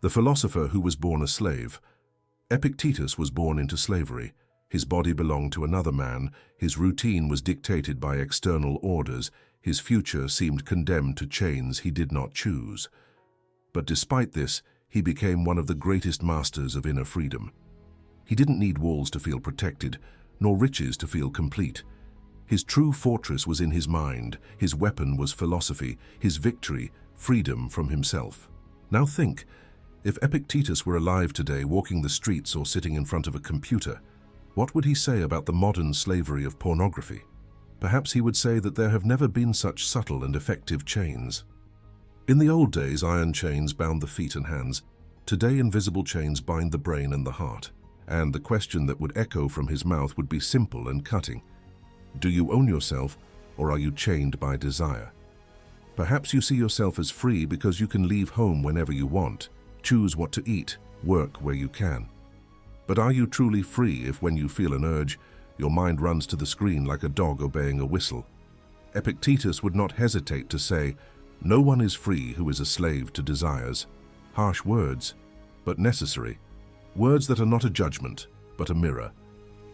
The philosopher who was born a slave. Epictetus was born into slavery. His body belonged to another man, his routine was dictated by external orders, his future seemed condemned to chains he did not choose. But despite this, he became one of the greatest masters of inner freedom. He didn't need walls to feel protected, nor riches to feel complete. His true fortress was in his mind, his weapon was philosophy, his victory, freedom from himself. Now think, if Epictetus were alive today, walking the streets or sitting in front of a computer, what would he say about the modern slavery of pornography? Perhaps he would say that there have never been such subtle and effective chains. In the old days, iron chains bound the feet and hands. Today, invisible chains bind the brain and the heart. And the question that would echo from his mouth would be simple and cutting. Do you own yourself, or are you chained by desire? Perhaps you see yourself as free because you can leave home whenever you want, choose what to eat, work where you can. But are you truly free if when you feel an urge, your mind runs to the screen like a dog obeying a whistle? Epictetus would not hesitate to say, "No one is free who is a slave to desires." Harsh words, but necessary. Words that are not a judgment, but a mirror.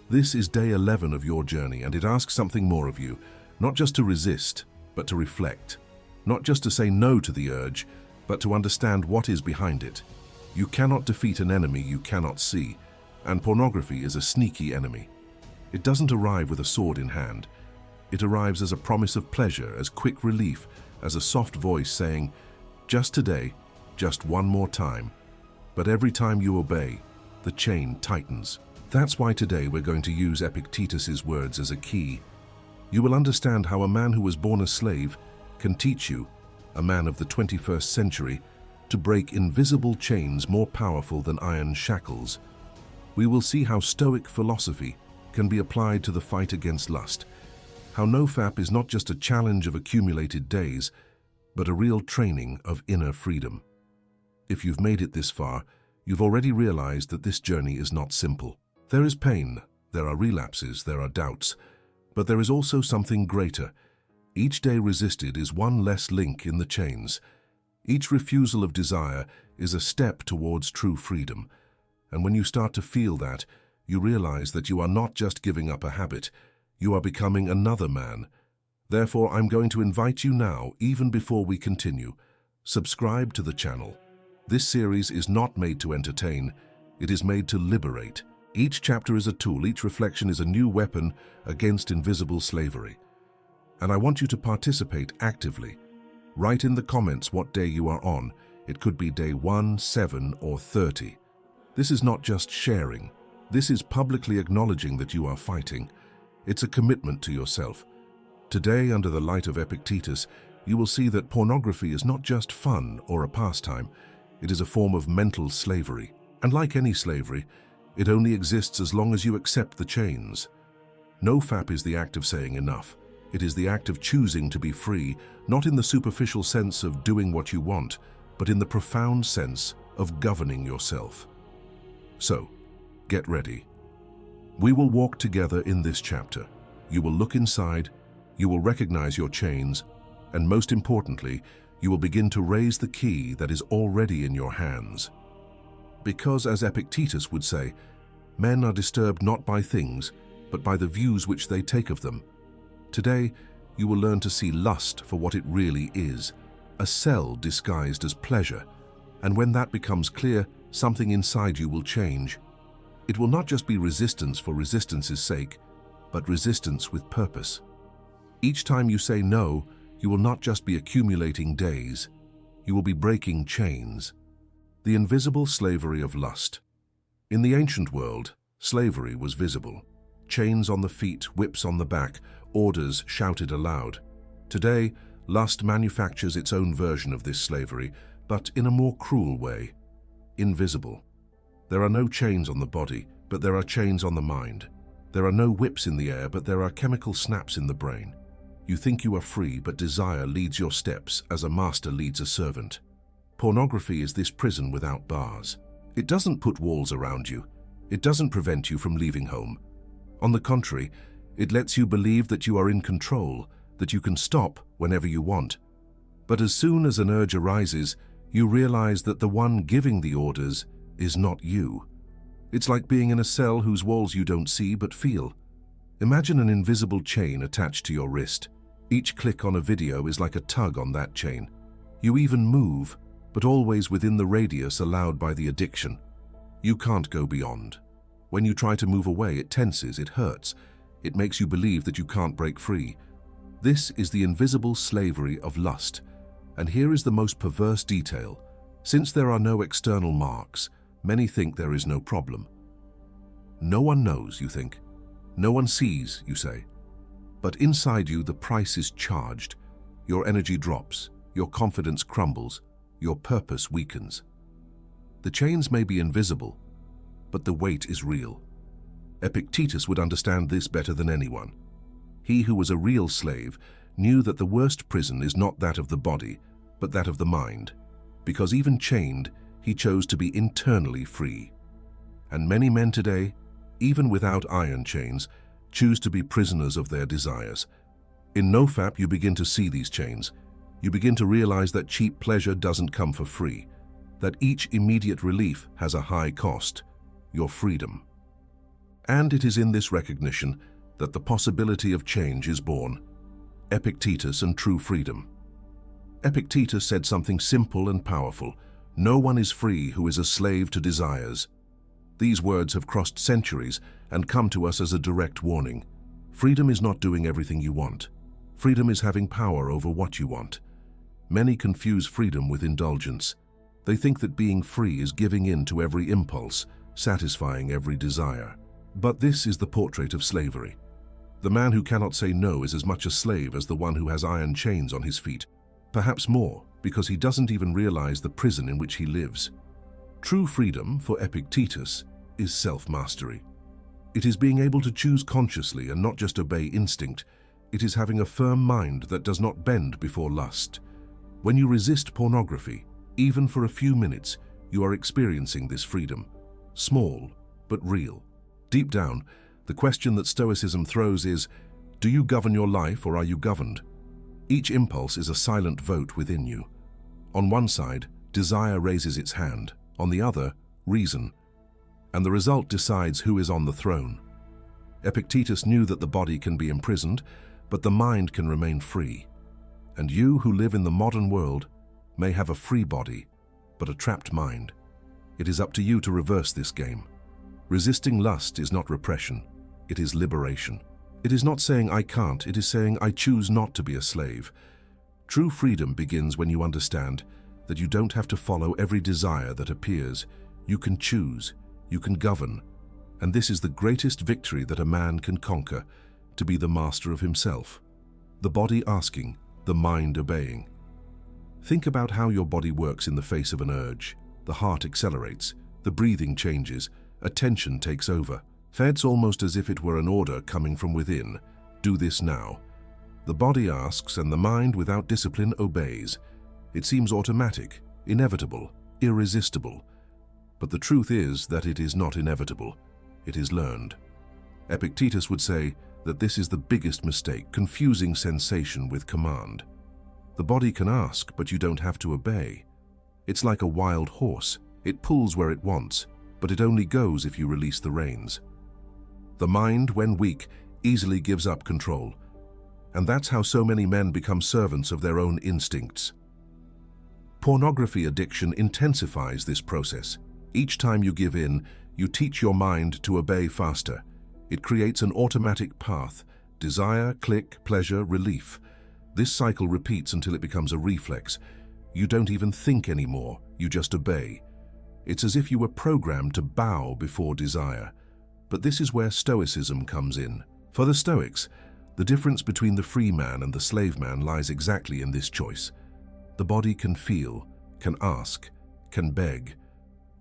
This is day 11 of your journey, and it asks something more of you, not just to resist, but to reflect. Not just to say no to the urge, but to understand what is behind it. You cannot defeat an enemy you cannot see, and pornography is a sneaky enemy. It doesn't arrive with a sword in hand. It arrives as a promise of pleasure, as quick relief, as a soft voice saying, "Just today, just one more time." But every time you obey, the chain tightens. That's why today we're going to use Epictetus's words as a key. You will understand how a man who was born a slave can teach you, a man of the 21st century, to break invisible chains more powerful than iron shackles. We will see how Stoic philosophy can be applied to the fight against lust, how nofap is not just a challenge of accumulated days, but a real training of inner freedom. If you've made it this far, you've already realized that this journey is not simple. There is pain, there are relapses, there are doubts, but there is also something greater. Each day resisted is one less link in the chains. Each refusal of desire is a step towards true freedom. And when you start to feel that, you realize that you are not just giving up a habit, you are becoming another man. Therefore, I'm going to invite you now, even before we continue, subscribe to the channel. This series is not made to entertain, it is made to liberate. Each chapter is a tool, each reflection is a new weapon against invisible slavery. And I want you to participate actively. Write in the comments what day you are on. It could be day 1, 7, or 30. This is not just sharing. This is publicly acknowledging that you are fighting. It's a commitment to yourself. Today, under the light of Epictetus, you will see that pornography is not just fun or a pastime. It is a form of mental slavery. And like any slavery, it only exists as long as you accept the chains. Nofap is the act of saying enough. It is the act of choosing to be free, not in the superficial sense of doing what you want, but in the profound sense of governing yourself. So, get ready. We will walk together in this chapter. You will look inside, you will recognize your chains, and most importantly, you will begin to raise the key that is already in your hands. Because, as Epictetus would say, men are disturbed not by things, but by the views which they take of them. Today, you will learn to see lust for what it really is, a cell disguised as pleasure. And when that becomes clear, something inside you will change. It will not just be resistance for resistance' sake, but resistance with purpose. Each time you say no, you will not just be accumulating days, you will be breaking chains. The invisible slavery of lust. In the ancient world, slavery was visible. Chains on the feet, whips on the back, orders shouted aloud. Today, lust manufactures its own version of this slavery, but in a more cruel way. Invisible. There are no chains on the body, but there are chains on the mind. There are no whips in the air, but there are chemical snaps in the brain. You think you are free, but desire leads your steps as a master leads a servant. Pornography is this prison without bars. It doesn't put walls around you. It doesn't prevent you from leaving home. On the contrary, it lets you believe that you are in control, that you can stop whenever you want. But as soon as an urge arises, You realize that the one giving the orders is not you. It's like being in a cell whose walls you don't see but feel. Imagine an invisible chain attached to your wrist. Each click on a video is like a tug on that chain. You even move, but always within the radius allowed by the addiction. You can't go beyond. When you try to move away, it tenses, it hurts. It makes you believe that you can't break free. This is the invisible slavery of lust. And here is the most perverse detail. Since there are no external marks, many think there is no problem. No one knows, you think. No one sees, you say. But inside you, the price is charged. Your energy drops, your confidence crumbles, your purpose weakens. The chains may be invisible, but the weight is real. Epictetus would understand this better than anyone. He who was a real slave knew that the worst prison is not that of the body, but that of the mind, because even chained, he chose to be internally free. And many men today, even without iron chains, choose to be prisoners of their desires. In NoFap, you begin to see these chains. You begin to realize that cheap pleasure doesn't come for free, that each immediate relief has a high cost, your freedom. And it is in this recognition that the possibility of change is born. Epictetus and true freedom. Epictetus said something simple and powerful. No one is free who is a slave to desires. These words have crossed centuries and come to us as a direct warning. Freedom is not doing everything you want. Freedom is having power over what you want. Many confuse freedom with indulgence. They think that being free is giving in to every impulse, satisfying every desire. But this is the portrait of slavery. The man who cannot say no is as much a slave as the one who has iron chains on his feet. Perhaps more, because he doesn't even realize the prison in which he lives. True freedom, for Epictetus, is self-mastery. It is being able to choose consciously and not just obey instinct. It is having a firm mind that does not bend before lust. When you resist pornography, even for a few minutes, you are experiencing this freedom. Small, but real. Deep down, the question that Stoicism throws is, do you govern your life or are you governed? Each impulse is a silent vote within you. On one side, desire raises its hand. On the other, reason. And the result decides who is on the throne. Epictetus knew that the body can be imprisoned, but the mind can remain free. And you who live in the modern world may have a free body, but a trapped mind. It is up to you to reverse this game. Resisting lust is not repression, it is liberation. It is not saying I can't, it is saying I choose not to be a slave. True freedom begins when you understand that you don't have to follow every desire that appears. You can choose, you can govern, and this is the greatest victory that a man can conquer, to be the master of himself. The body asking, the mind obeying. Think about how your body works in the face of an urge. The heart accelerates, the breathing changes, attention takes over. It's almost as if it were an order coming from within. Do this now. The body asks and the mind, without discipline, obeys. It seems automatic, inevitable, irresistible. But the truth is that it is not inevitable. It is learned. Epictetus would say that this is the biggest mistake, confusing sensation with command. The body can ask, but you don't have to obey. It's like a wild horse. It pulls where it wants, but it only goes if you release the reins. The mind, when weak, easily gives up control. And that's how so many men become servants of their own instincts. Pornography addiction intensifies this process. Each time you give in, you teach your mind to obey faster. It creates an automatic path: desire, click, pleasure, relief. This cycle repeats until it becomes a reflex. You don't even think anymore, you just obey. It's as if you were programmed to bow before desire. But this is where Stoicism comes in. For the Stoics, the difference between the free man and the slave man lies exactly in this choice. The body can feel, can ask, can beg,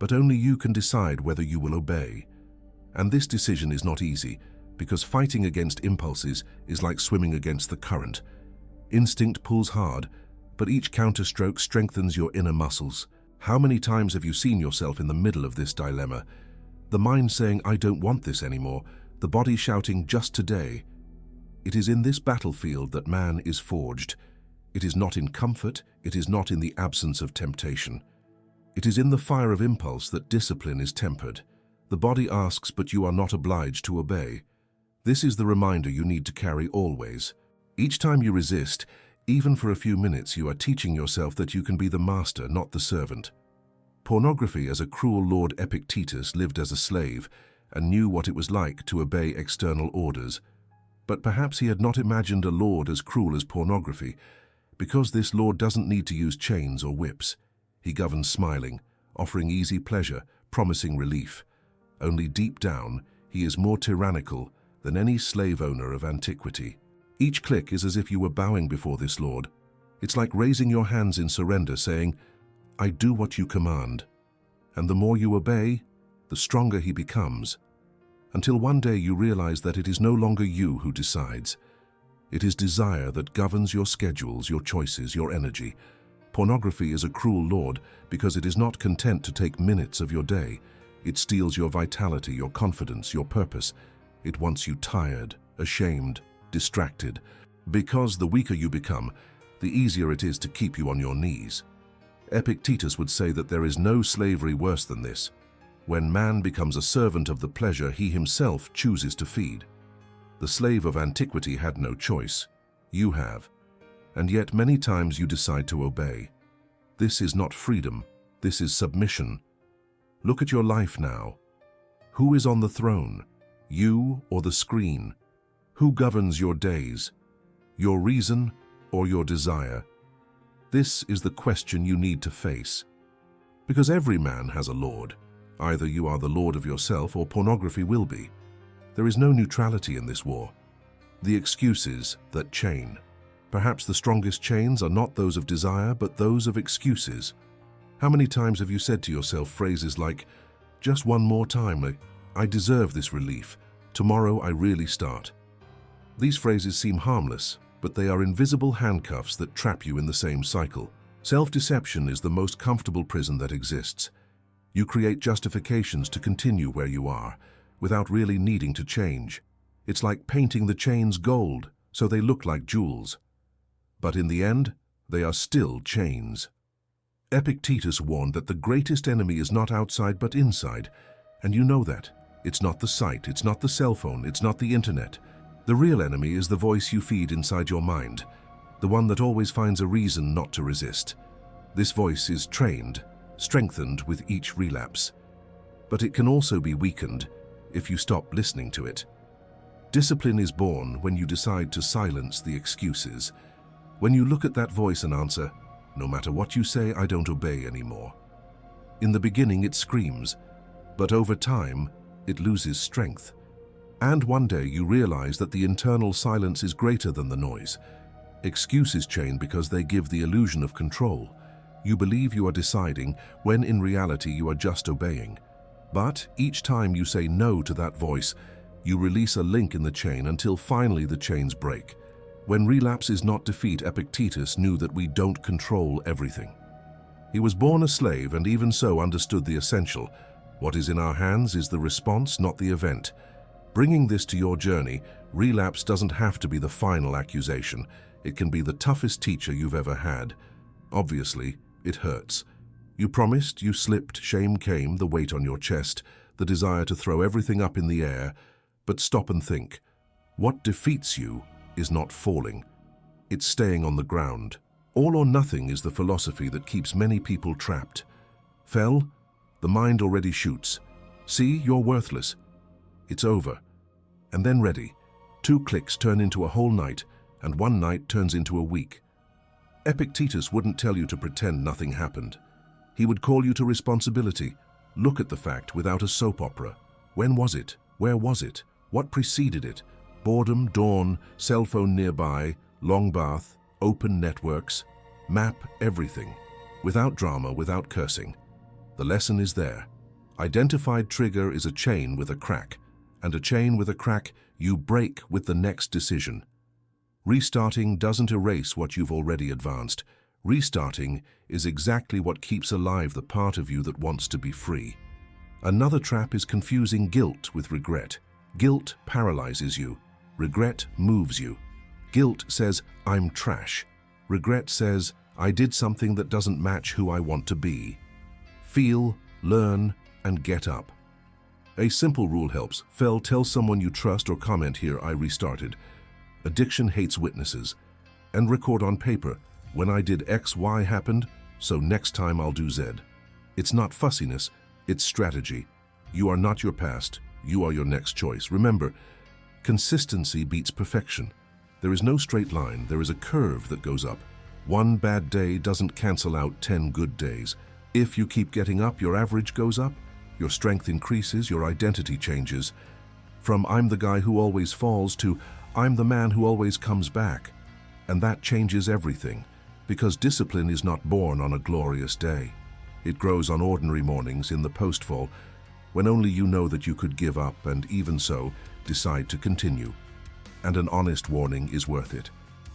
but only you can decide whether you will obey. And this decision is not easy, because fighting against impulses is like swimming against the current. Instinct pulls hard, but each counterstroke strengthens your inner muscles. How many times have you seen yourself in the middle of this dilemma? The mind saying, I don't want this anymore, the body shouting, just today. It is in this battlefield that man is forged. It is not in comfort, it is not in the absence of temptation. It is in the fire of impulse that discipline is tempered. The body asks, but you are not obliged to obey. This is the reminder you need to carry always. Each time you resist, even for a few minutes, you are teaching yourself that you can be the master, not the servant. Pornography, as a cruel Lord Epictetus, lived as a slave and knew what it was like to obey external orders. But perhaps he had not imagined a lord as cruel as pornography, because this lord doesn't need to use chains or whips. He governs smiling, offering easy pleasure, promising relief. Only deep down, he is more tyrannical than any slave owner of antiquity. Each click is as if you were bowing before this lord. It's like raising your hands in surrender, saying, "I do what you command." And the more you obey, the stronger he becomes, until one day you realize that it is no longer you who decides. It is desire that governs your schedules, your choices, your energy. Pornography is a cruel lord because it is not content to take minutes of your day. It steals your vitality, your confidence, your purpose. It wants you tired, ashamed, distracted, because the weaker you become, the easier it is to keep you on your knees. Epictetus would say that there is no slavery worse than this, when man becomes a servant of the pleasure he himself chooses to feed. The slave of antiquity had no choice. You have. And yet many times you decide to obey. This is not freedom, this is submission. Look at your life now. Who is on the throne? You or the screen? Who governs your days? Your reason or your desire? This is the question you need to face. Because every man has a lord. Either you are the lord of yourself or pornography will be. There is no neutrality in this war. The excuses that chain. Perhaps the strongest chains are not those of desire, but those of excuses. How many times have you said to yourself phrases like, "Just one more time, I deserve this relief. Tomorrow I really start." These phrases seem harmless, but they are invisible handcuffs that trap you in the same cycle. Self-deception is the most comfortable prison that exists. You create justifications to continue where you are, without really needing to change. It's like painting the chains gold, so they look like jewels. But in the end, they are still chains. Epictetus warned that the greatest enemy is not outside but inside, and you know that. It's not the site, it's not the cell phone, it's not the internet. The real enemy is the voice you feed inside your mind, the one that always finds a reason not to resist. This voice is trained, strengthened with each relapse. But it can also be weakened if you stop listening to it. Discipline is born when you decide to silence the excuses. When you look at that voice and answer, "No matter what you say, I don't obey anymore." In the beginning it screams, but over time it loses strength. And one day you realize that the internal silence is greater than the noise. Excuses chain because they give the illusion of control. You believe you are deciding when in reality you are just obeying. But each time you say no to that voice, you release a link in the chain until finally the chains break. When relapse is not defeat, Epictetus knew that we don't control everything. He was born a slave and even so understood the essential. What is in our hands is the response, not the event. Bringing this to your journey, relapse doesn't have to be the final accusation. It can be the toughest teacher you've ever had. Obviously, it hurts. You promised, you slipped, shame came, the weight on your chest, the desire to throw everything up in the air. But stop and think. What defeats you is not falling. It's staying on the ground. All or nothing is the philosophy that keeps many people trapped. Fell? The mind already shoots. See, you're worthless. It's over. And then ready. 2 clicks turn into a whole night, and 1 night turns into a week. Epictetus wouldn't tell you to pretend nothing happened. He would call you to responsibility. Look at the fact without a soap opera. When was it? Where was it? What preceded it? Boredom, dawn, cell phone nearby, long bath, open networks. Map everything. Without drama, without cursing. The lesson is there. Identified trigger is a chain with a crack, and a chain with a crack you break with the next decision. Restarting doesn't erase what you've already advanced. Restarting is exactly what keeps alive the part of you that wants to be free. Another trap is confusing guilt with regret. Guilt paralyzes you. Regret moves you. Guilt says, "I'm trash." Regret says, I did something that doesn't match who I want to be. Feel, learn, and get up. A simple rule helps. Tell someone you trust or comment here, I restarted. Addiction hates witnesses. And record on paper, when I did X, Y happened, so next time I'll do Z. It's not fussiness, it's strategy. You are not your past, you are your next choice. Remember, consistency beats perfection. There is no straight line, there is a curve that goes up. One bad day doesn't cancel out 10 good days. If you keep getting up, your average goes up, your strength increases, your identity changes. From I'm the guy who always falls to I'm the man who always comes back. And that changes everything, because discipline is not born on a glorious day. It grows on ordinary mornings in the postfall, when only you know that you could give up and even so, decide to continue. And an honest warning is worth it.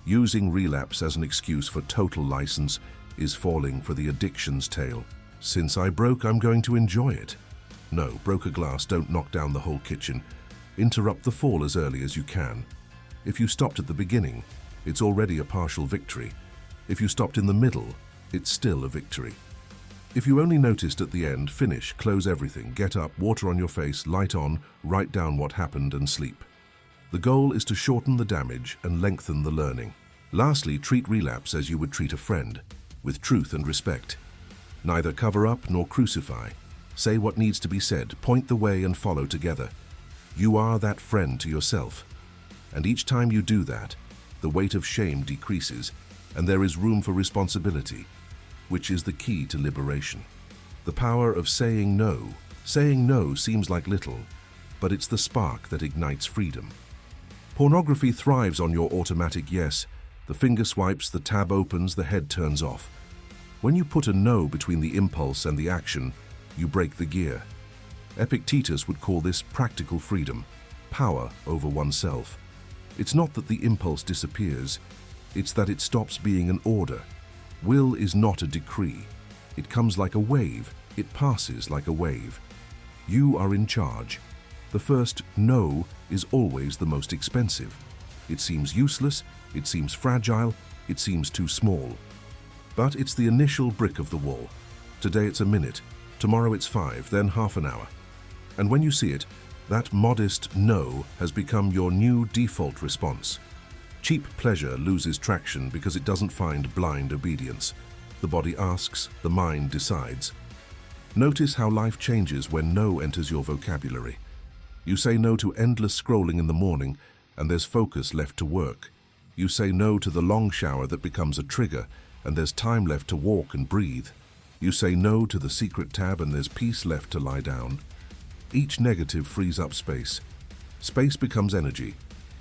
Using relapse as an excuse for total license is falling for the addiction's tail. Since I broke, I'm going to enjoy it. No, broke a glass, don't knock down the whole kitchen. Interrupt the fall as early as you can. If you stopped at the beginning, it's already a partial victory. If you stopped in the middle, it's still a victory. If you only noticed at the end, finish, close everything, get up, water on your face, light on, write down what happened and sleep. The goal is to shorten the damage and lengthen the learning. Lastly, treat relapse as you would treat a friend, with truth and respect. Neither cover up nor crucify. Say what needs to be said, point the way and follow together. You are that friend to yourself. And each time you do that, the weight of shame decreases and there is room for responsibility, which is the key to liberation. The power of saying no. Saying no seems like little, but it's the spark that ignites freedom. Pornography thrives on your automatic yes. The finger swipes, the tab opens, the head turns off. When you put a no between the impulse and the action, you break the gear. Epictetus would call this practical freedom, power over oneself. It's not that the impulse disappears, it's that it stops being an order. Will is not a decree. It comes like a wave, it passes like a wave. You are in charge. The first no is always the most expensive. It seems useless, it seems fragile, it seems too small. But it's the initial brick of the wall. Today it's a minute, tomorrow it's 5, then half an hour. And when you see it, that modest no has become your new default response. Cheap pleasure loses traction because it doesn't find blind obedience. The body asks, the mind decides. Notice how life changes when no enters your vocabulary. You say no to endless scrolling in the morning, and there's focus left to work. You say no to the long shower that becomes a trigger, and there's time left to walk and breathe. You say no to the secret tab, and there's peace left to lie down. Each negative frees up space. Space becomes energy.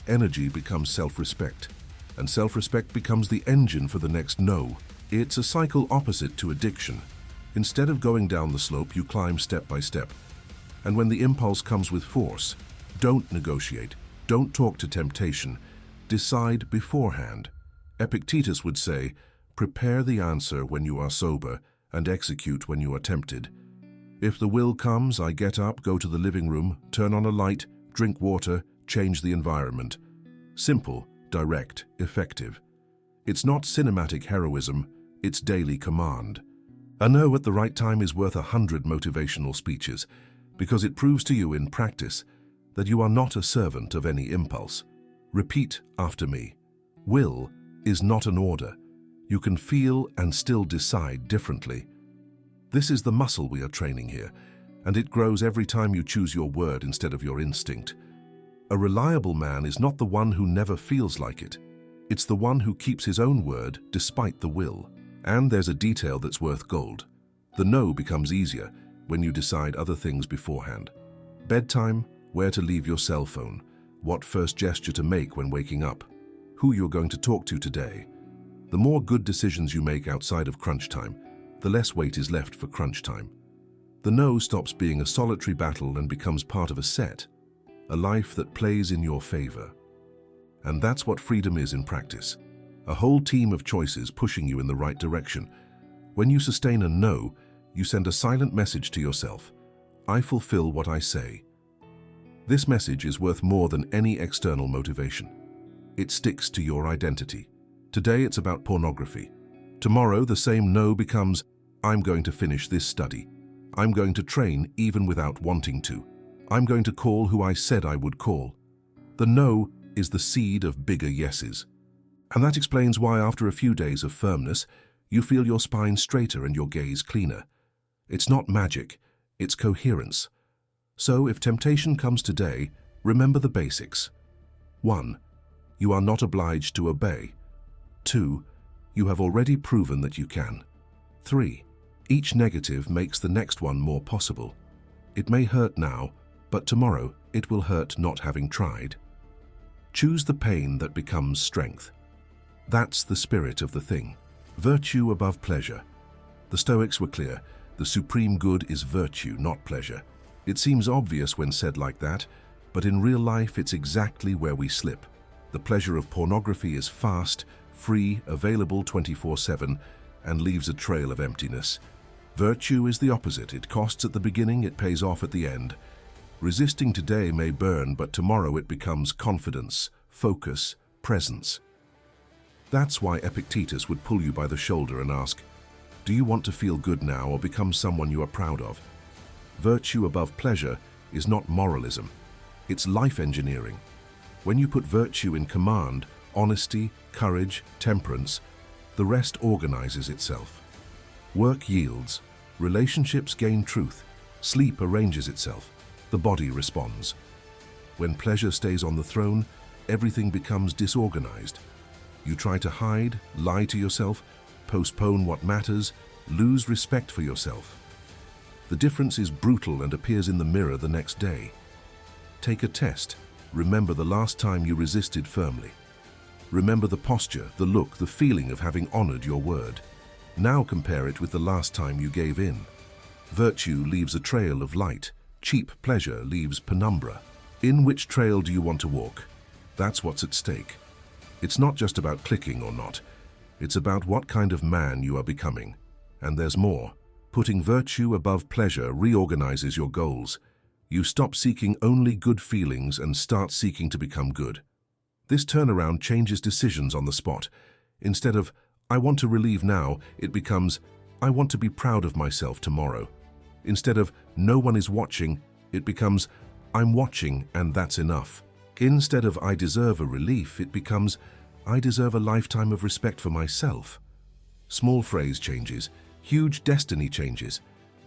Energy becomes self-respect. And self-respect becomes the engine for the next no. It's a cycle opposite to addiction. Instead of going down the slope, you climb step by step. And when the impulse comes with force, don't negotiate. Don't talk to temptation. Decide beforehand. Epictetus would say, prepare the answer when you are sober and execute when you are tempted. If the will comes, I get up, go to the living room, turn on a light, drink water, change the environment. Simple, direct, effective. It's not cinematic heroism, it's daily command. A no at the right time is worth 100 motivational speeches, because it proves to you in practice that you are not a servant of any impulse. Repeat after me. Will is not an order. You can feel and still decide differently. This is the muscle we are training here, and it grows every time you choose your word instead of your instinct. A reliable man is not the one who never feels like it. It's the one who keeps his own word despite the will. And there's a detail that's worth gold. The no becomes easier when you decide other things beforehand. Bedtime, where to leave your cell phone, what first gesture to make when waking up, who you're going to talk to today. The more good decisions you make outside of crunch time, the less weight is left for crunch time. The no stops being a solitary battle and becomes part of a set, a life that plays in your favor. And that's what freedom is in practice. A whole team of choices pushing you in the right direction. When you sustain a no, you send a silent message to yourself. I fulfill what I say. This message is worth more than any external motivation. It sticks to your identity. Today it's about pornography. Tomorrow the same no becomes, I'm going to finish this study. I'm going to train even without wanting to. I'm going to call who I said I would call. The no is the seed of bigger yeses. And that explains why after a few days of firmness, you feel your spine straighter and your gaze cleaner. It's not magic, it's coherence. So if temptation comes today, remember the basics. 1. You are not obliged to obey. 2. You have already proven that you can. 3. Each negative makes the next one more possible. It may hurt now, but tomorrow it will hurt not having tried. Choose the pain that becomes strength. That's the spirit of the thing. Virtue above pleasure. The Stoics were clear. The supreme good is virtue, not pleasure. It seems obvious when said like that, but in real life it's exactly where we slip. The pleasure of pornography is fast, free, available 24/7, and leaves a trail of emptiness. Virtue is the opposite. It costs at the beginning, it pays off at the end. Resisting today may burn, but tomorrow it becomes confidence, focus, presence. That's why Epictetus would pull you by the shoulder and ask, do you want to feel good now or become someone you are proud of? Virtue above pleasure is not moralism. It's life engineering. When you put virtue in command, honesty, courage, temperance, the rest organizes itself. Work yields, relationships gain truth, sleep arranges itself, the body responds. When pleasure stays on the throne, everything becomes disorganized. You try to hide, lie to yourself, postpone what matters, lose respect for yourself. The difference is brutal and appears in the mirror the next day. Take a test. Remember the last time you resisted firmly. Remember the posture, the look, the feeling of having honored your word. Now compare it with the last time you gave in. Virtue leaves a trail of light. Cheap pleasure leaves penumbra. In which trail do you want to walk? That's what's at stake. It's not just about clicking or not. It's about what kind of man you are becoming. And there's more. Putting virtue above pleasure reorganizes your goals. You stop seeking only good feelings and start seeking to become good. This turnaround changes decisions on the spot. Instead of, I want to relieve now, it becomes, I want to be proud of myself tomorrow. Instead of, no one is watching, it becomes, I'm watching and that's enough. Instead of, I deserve a relief, it becomes, I deserve a lifetime of respect for myself. Small phrase changes, huge destiny changes.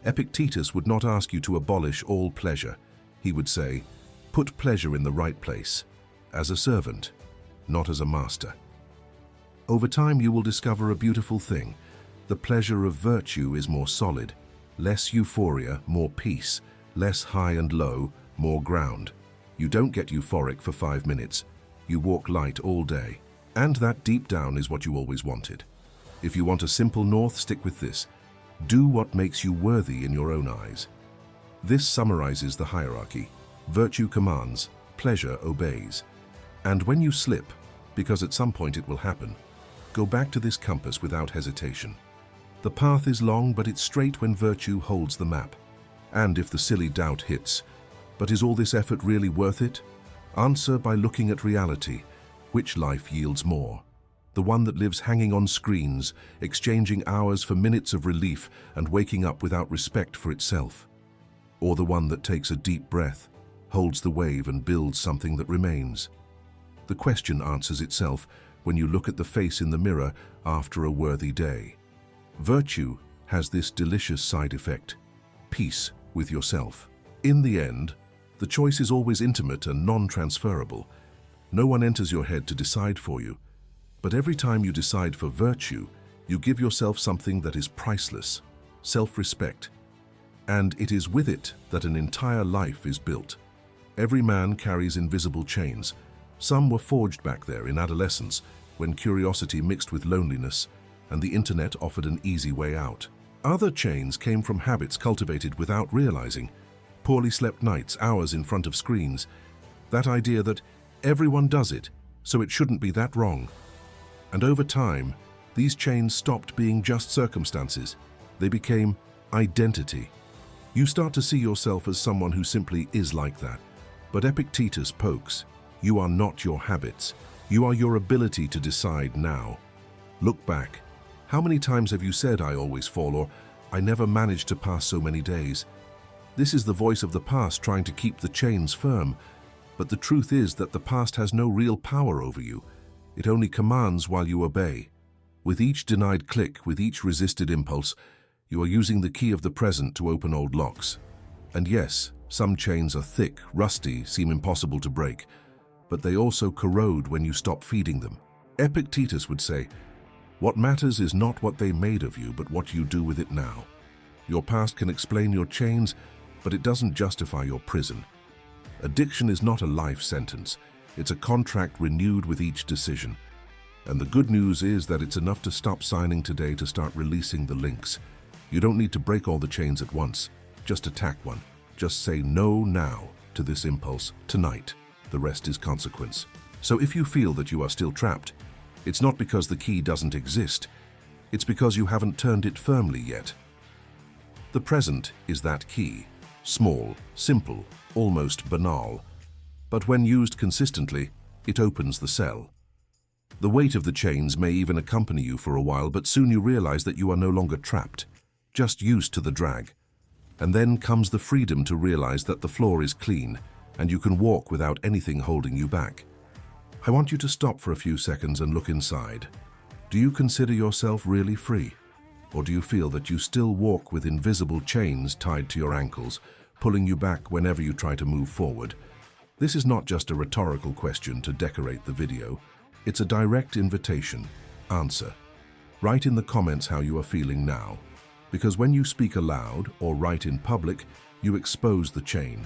Epictetus would not ask you to abolish all pleasure. He would say, put pleasure in the right place, as a servant, not as a master. Over time you will discover a beautiful thing. The pleasure of virtue is more solid, less euphoria, more peace, less high and low, more ground. You don't get euphoric for 5 minutes. You walk light all day. And that deep down is what you always wanted. If you want a simple north, stick with this. Do what makes you worthy in your own eyes. This summarizes the hierarchy. Virtue commands, pleasure obeys. And when you slip, because at some point it will happen, go back to this compass without hesitation. The path is long, but it's straight when virtue holds the map. And if the silly doubt hits, but is all this effort really worth it? Answer by looking at reality. Which life yields more? The one that lives hanging on screens, exchanging hours for minutes of relief and waking up without respect for itself? Or the one that takes a deep breath, holds the wave and builds something that remains? The question answers itself when you look at the face in the mirror after a worthy day. Virtue has this delicious side effect: peace with yourself. In the end, the choice is always intimate and non-transferable. No one enters your head to decide for you. But every time you decide for virtue, you give yourself something that is priceless: self-respect. And it is with it that an entire life is built. Every man carries invisible chains. Some were forged back there in adolescence, when curiosity mixed with loneliness, and the internet offered an easy way out. Other chains came from habits cultivated without realizing. Poorly slept nights, hours in front of screens. That idea that everyone does it, so it shouldn't be that wrong. And over time, these chains stopped being just circumstances. They became identity. You start to see yourself as someone who simply is like that. But Epictetus pokes. You are not your habits. You are your ability to decide now. Look back. How many times have you said, "I always fall," or "I never managed to pass so many days"? This is the voice of the past trying to keep the chains firm. But the truth is that the past has no real power over you. It only commands while you obey. With each denied click, with each resisted impulse, you are using the key of the present to open old locks. And yes, some chains are thick, rusty, seem impossible to break, but they also corrode when you stop feeding them. Epictetus would say, "What matters is not what they made of you, but what you do with it now." Your past can explain your chains, but it doesn't justify your prison. Addiction is not a life sentence. It's a contract renewed with each decision. And the good news is that it's enough to stop signing today to start releasing the links. You don't need to break all the chains at once. Just attack one. Just say no now to this impulse tonight. The rest is consequence. So if you feel that you are still trapped, it's not because the key doesn't exist. It's because you haven't turned it firmly yet. The present is that key. Small, simple, almost banal. But when used consistently, it opens the cell. The weight of the chains may even accompany you for a while, but soon you realize that you are no longer trapped, just used to the drag. And then comes the freedom to realize that the floor is clean, and you can walk without anything holding you back. I want you to stop for a few seconds and look inside. Do you consider yourself really free? Or do you feel that you still walk with invisible chains tied to your ankles, pulling you back whenever you try to move forward? This is not just a rhetorical question to decorate the video. It's a direct invitation. Answer. Write in the comments how you are feeling now. Because when you speak aloud or write in public, you expose the chain.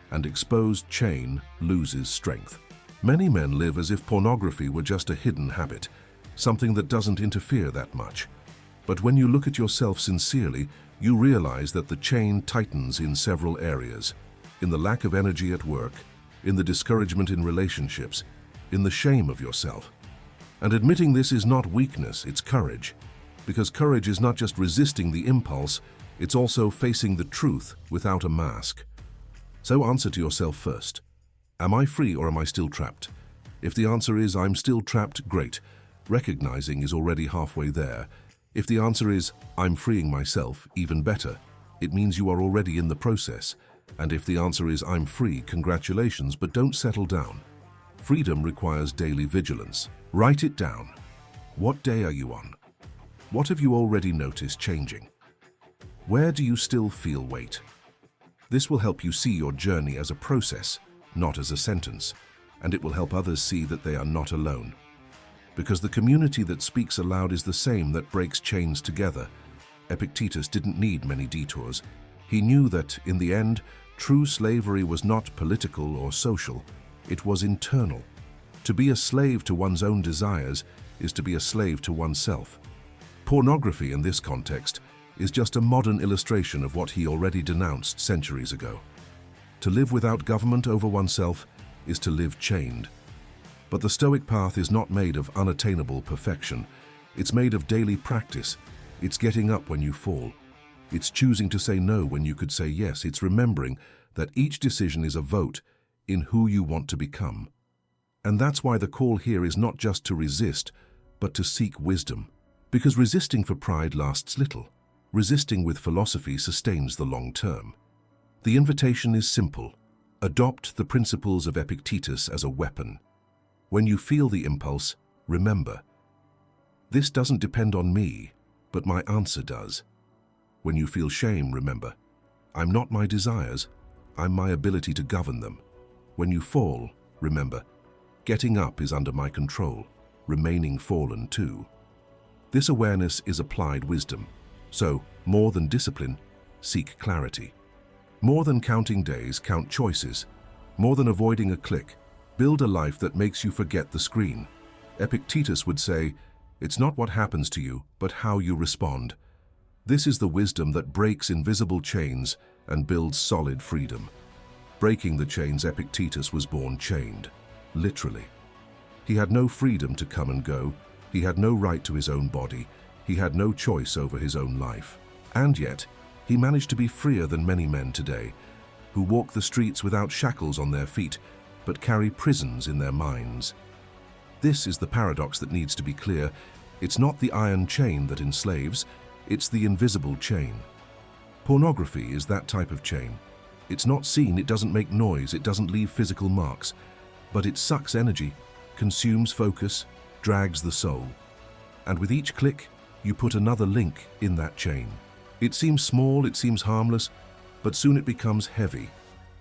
And exposed chain loses strength. Many men live as if pornography were just a hidden habit, something that doesn't interfere that much. But when you look at yourself sincerely, you realize that the chain tightens in several areas. In the lack of energy at work, in the discouragement in relationships, in the shame of yourself. And admitting this is not weakness, it's courage. Because courage is not just resisting the impulse, it's also facing the truth without a mask. So answer to yourself first. Am I free or am I still trapped? If the answer is I'm still trapped, great. Recognizing is already halfway there. If the answer is I'm freeing myself, even better. It means you are already in the process. And if the answer is I'm free, congratulations, but don't settle down. Freedom requires daily vigilance. Write it down. What day are you on? What have you already noticed changing? Where do you still feel weight? This will help you see your journey as a process, not as a sentence, and it will help others see that they are not alone. Because the community that speaks aloud is the same that breaks chains together. Epictetus didn't need many detours. He knew that, in the end, true slavery was not political or social. It was internal. To be a slave to one's own desires is to be a slave to oneself. Pornography, in this context, is just a modern illustration of what he already denounced centuries ago. To live without government over oneself is to live chained. But the Stoic path is not made of unattainable perfection. It's made of daily practice. It's getting up when you fall. It's choosing to say no when you could say yes. It's remembering that each decision is a vote in who you want to become. And that's why the call here is not just to resist, but to seek wisdom. Because resisting for pride lasts little. Resisting with philosophy sustains the long term. The invitation is simple. Adopt the principles of Epictetus as a weapon. When you feel the impulse, remember, this doesn't depend on me, but my answer does. When you feel shame, remember, I'm not my desires, I'm my ability to govern them. When you fall, remember, getting up is under my control, remaining fallen too. This awareness is applied wisdom. So, more than discipline, seek clarity. More than counting days, count choices. More than avoiding a click, build a life that makes you forget the screen. Epictetus would say, it's not what happens to you, but how you respond. This is the wisdom that breaks invisible chains and builds solid freedom. Breaking the chains, Epictetus was born chained, literally. He had no freedom to come and go. He had no right to his own body. He had no choice over his own life. And yet, he managed to be freer than many men today, who walk the streets without shackles on their feet, but carry prisons in their minds. This is the paradox that needs to be clear. It's not the iron chain that enslaves, it's the invisible chain. Pornography is that type of chain. It's not seen, it doesn't make noise, it doesn't leave physical marks, but it sucks energy, consumes focus, drags the soul. And with each click, you put another link in that chain. It seems small, it seems harmless, but soon it becomes heavy.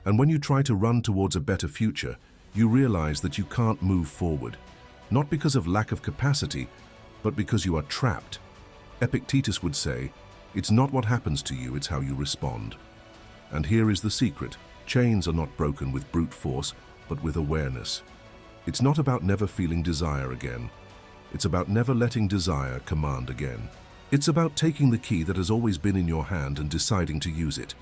And when you try to run towards a better future, you realize that you can't move forward. Not because of lack of capacity, but because you are trapped. Epictetus would say, it's not what happens to you, it's how you respond. And here is the secret. Chains are not broken with brute force, but with awareness. It's not about never feeling desire again. It's about never letting desire command again. It's about taking the key that has always been in your hand and deciding to use it.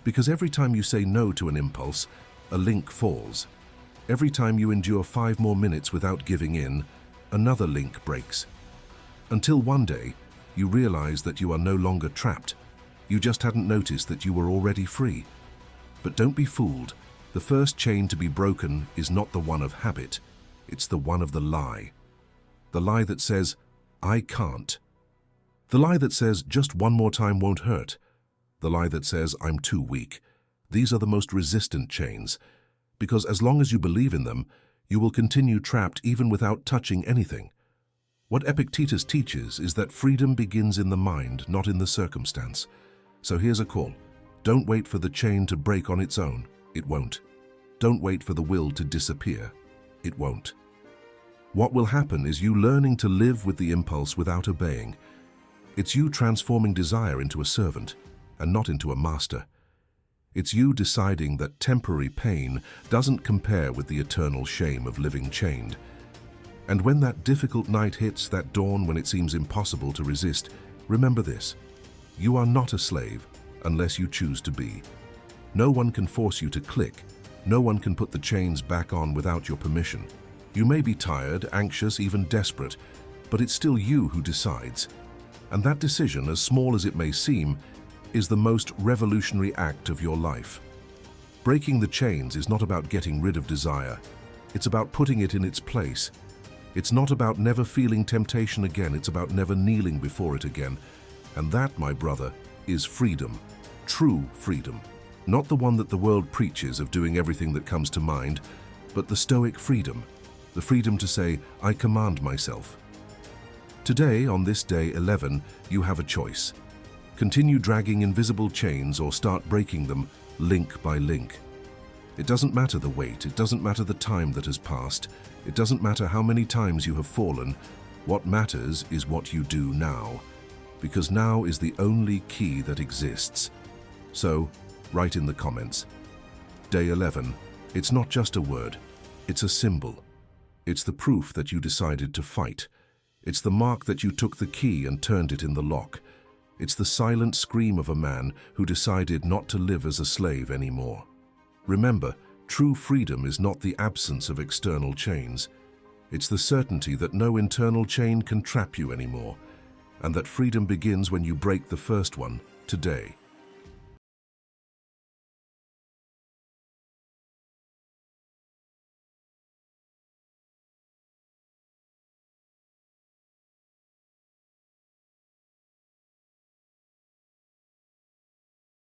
Because every time you say no to an impulse, a link falls. Every time you endure 5 more minutes without giving in, another link breaks. Until one day, you realize that you are no longer trapped. You just hadn't noticed that you were already free. But don't be fooled. The first chain to be broken is not the one of habit. It's the one of the lie. The lie that says, I can't. The lie that says, just one more time won't hurt. The lie that says, I'm too weak. These are the most resistant chains, because as long as you believe in them, you will continue trapped even without touching anything. What Epictetus teaches is that freedom begins in the mind, not in the circumstance. So here's a call. Don't wait for the chain to break on its own. It won't. Don't wait for the will to disappear. It won't. What will happen is you learning to live with the impulse without obeying. It's you transforming desire into a servant and not into a master. It's you deciding that temporary pain doesn't compare with the eternal shame of living chained. And when that difficult night hits, that dawn when it seems impossible to resist, remember this. You are not a slave unless you choose to be. No one can force you to click. No one can put the chains back on without your permission. You may be tired, anxious, even desperate, but it's still you who decides. And that decision, as small as it may seem, is the most revolutionary act of your life. Breaking the chains is not about getting rid of desire. It's about putting it in its place. It's not about never feeling temptation again. It's about never kneeling before it again. And that, my brother, is freedom. True freedom. Not the one that the world preaches of doing everything that comes to mind, but the stoic freedom. The freedom to say, I command myself. Today, on this day 11, you have a choice. Continue dragging invisible chains or start breaking them link by link. It doesn't matter the weight, it doesn't matter the time that has passed, it doesn't matter how many times you have fallen. What matters is what you do now, because now is the only key that exists. So, write in the comments. Day 11, it's not just a word, it's a symbol. It's the proof that you decided to fight. It's the mark that you took the key and turned it in the lock. It's the silent scream of a man who decided not to live as a slave anymore. Remember, true freedom is not the absence of external chains. It's the certainty that no internal chain can trap you anymore, and that freedom begins when you break the first one, today.